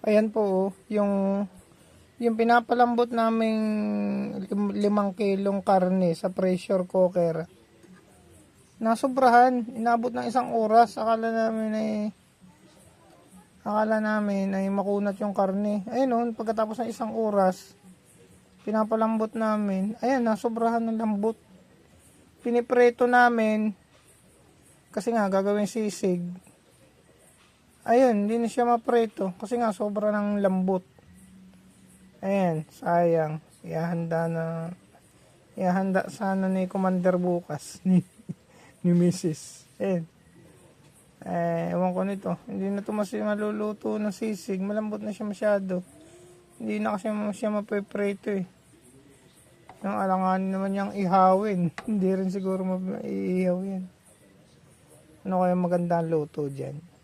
Ayan po, oh, yung pinapalambot naming 5 kilong karne sa pressure cooker. Nasobrahan, inabot ng 1 oras. Akala namin ay makunat yung karne. Ayun oh, pagkatapos ng 1 oras, pinapalambot namin. Ayan, nasobrahan ng lambot. Pinipreto namin kasi nga gagawin sisig. Ayun, hindi na siya mapreto kasi nga sobra ng lambot. Ayan, sayang. Ihahanda sana ni Commander bukas ni Mrs. Ayan. Ewan ko nito. Hindi na ito maluluto ng sisig. Malambot na siya masyado. Hindi na kasi siya mapepreto eh. Yung alanganin naman niyang ihawin. Hindi rin siguro maiihaw yan. Ano kaya maganda ang luto dyan?